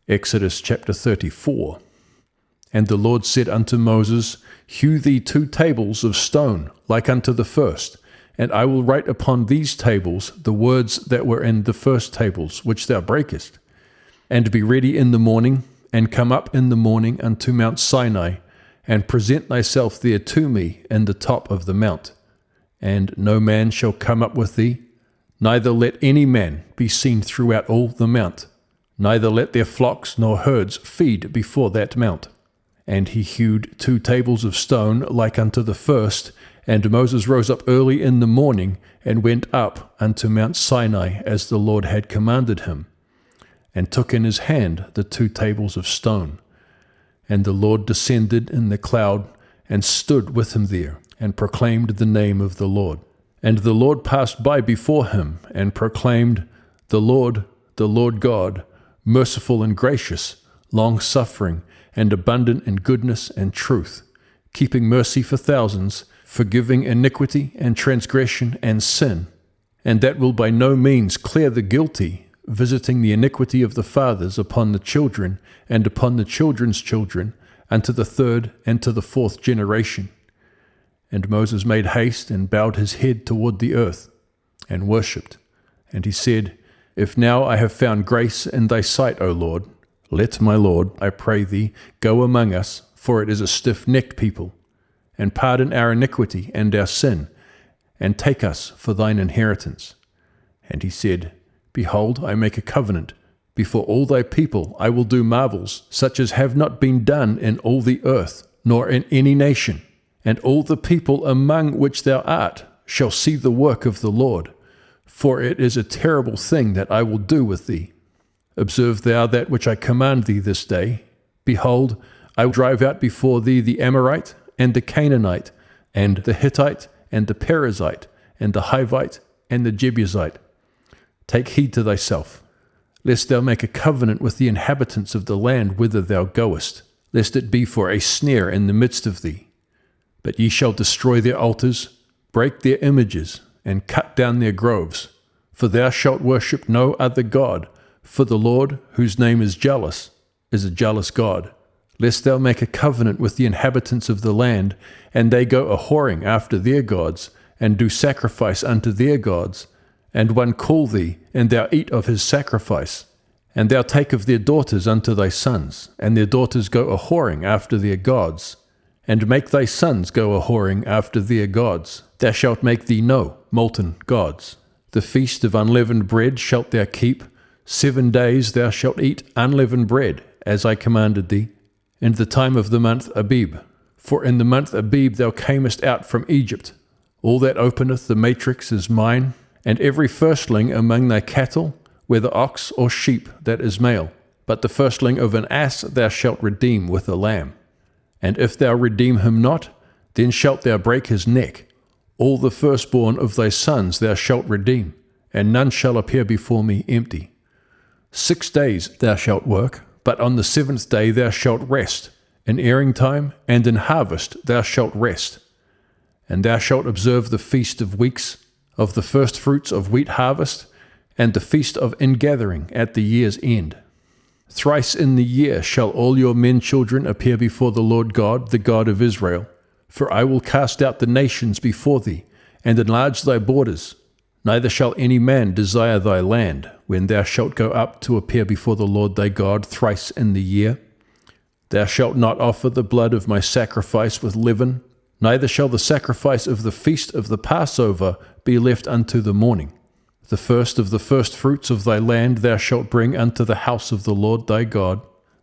Exodus chapter 34. And the Lord said unto Moses, Hew thee 2 tables of stone, like unto the first, and I will write upon these tables the words that were in the first tables, which thou breakest. And be ready in the morning, and come up in the morning unto Mount Sinai, and present thyself there to me in the top of the mount. And no man shall come up with thee, neither let any man be seen throughout all the mount, neither let their flocks nor herds feed before that mount. And he hewed 2 tables of stone like unto the first, and Moses rose up early in the morning, and went up unto Mount Sinai as the Lord had commanded him, and took in his hand the 2 tables of stone. And the Lord descended in the cloud, and stood with him there, and proclaimed the name of the Lord. And the Lord passed by before him, and proclaimed, the Lord God, merciful and gracious, long-suffering, and abundant in goodness and truth, keeping mercy for thousands, forgiving iniquity and transgression and sin, and that will by no means clear the guilty, visiting the iniquity of the fathers upon the children and upon the children's children, unto the 3rd and to the 4th generation. And Moses made haste and bowed his head toward the earth, and worshipped. And he said, If now I have found grace in thy sight, O Lord, let my Lord, I pray thee, go among us, for it is a stiff-necked people, and pardon our iniquity and our sin, and take us for thine inheritance. And he said, Behold, I make a covenant. Before all thy people I will do marvels, such as have not been done in all the earth, nor in any nation. And all the people among which thou art shall see the work of the Lord, for it is a terrible thing that I will do with thee. Observe thou that which I command thee this day. Behold, I will drive out before thee the Amorite, and the Canaanite, and the Hittite, and the Perizzite, and the Hivite, and the Jebusite. Take heed to thyself, lest thou make a covenant with the inhabitants of the land whither thou goest, lest it be for a snare in the midst of thee. But ye shall destroy their altars, break their images, and cut down their groves. For thou shalt worship no other God, for the Lord, whose name is jealous, is a jealous God. Lest thou make a covenant with the inhabitants of the land, and they go a-whoring after their gods, and do sacrifice unto their gods, and one call thee, and thou eat of his sacrifice. And thou take of their daughters unto thy sons, and their daughters go a-whoring after their gods, and make thy sons go a-whoring after their gods. Thou shalt make thee no molten gods. The feast of unleavened bread shalt thou keep. 7 days thou shalt eat unleavened bread, as I commanded thee, in the time of the month Abib. For in the month Abib thou camest out from Egypt. All that openeth the matrix is mine, and every firstling among thy cattle, whether ox or sheep, that is male. But the firstling of an ass thou shalt redeem with a lamb. And if thou redeem him not, then shalt thou break his neck. All the firstborn of thy sons thou shalt redeem, and none shall appear before me empty. 6 days thou shalt work, but on the 7th day thou shalt rest. In airing time and in harvest thou shalt rest. And thou shalt observe the feast of weeks, of the firstfruits of wheat harvest, and the feast of ingathering at the year's end. Thrice in the year shall all your men children appear before the Lord God, the God of Israel. For I will cast out the nations before thee, and enlarge thy borders. Neither shall any man desire thy land, when thou shalt go up to appear before the Lord thy God thrice in the year. Thou shalt not offer the blood of my sacrifice with leaven, neither shall the sacrifice of the feast of the Passover be left unto the morning. The first of the firstfruits of thy land thou shalt bring unto the house of the Lord thy God.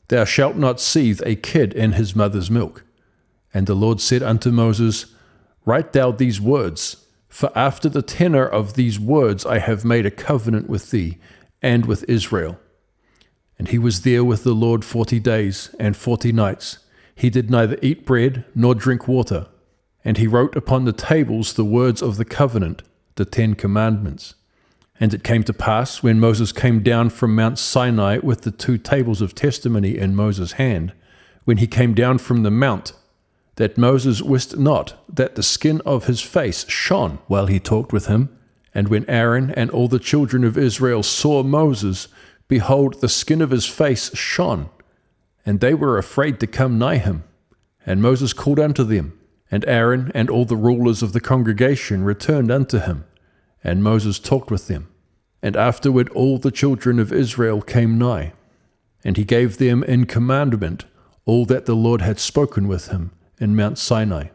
Thou shalt not seethe a kid in his mother's milk. And the Lord said unto Moses, Write thou these words, for after the tenor of these words I have made a covenant with thee and with Israel. And he was there with the Lord 40 days and 40 nights. He did neither eat bread nor drink water. And he wrote upon the tables the words of the covenant, the 10 commandments. And it came to pass, when Moses came down from Mount Sinai with the 2 tables of testimony in Moses' hand, when he came down from the mount, that Moses wist not that the skin of his face shone while he talked with him. And when Aaron and all the children of Israel saw Moses, behold, the skin of his face shone, and they were afraid to come nigh him. And Moses called unto them, and Aaron and all the rulers of the congregation returned unto him, and Moses talked with them. And afterward all the children of Israel came nigh, and he gave them in commandment all that the Lord had spoken with him in Mount Sinai.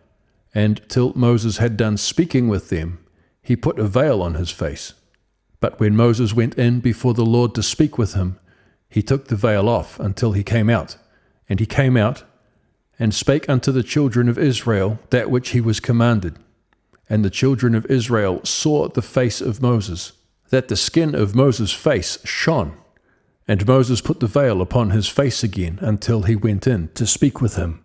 And till Moses had done speaking with them, he put a veil on his face. But when Moses went in before the Lord to speak with him, he took the veil off until he came out. And he came out, and spake unto the children of Israel that which he was commanded. And the children of Israel saw the face of Moses, that the skin of Moses' face shone. And Moses put the veil upon his face again until he went in to speak with him.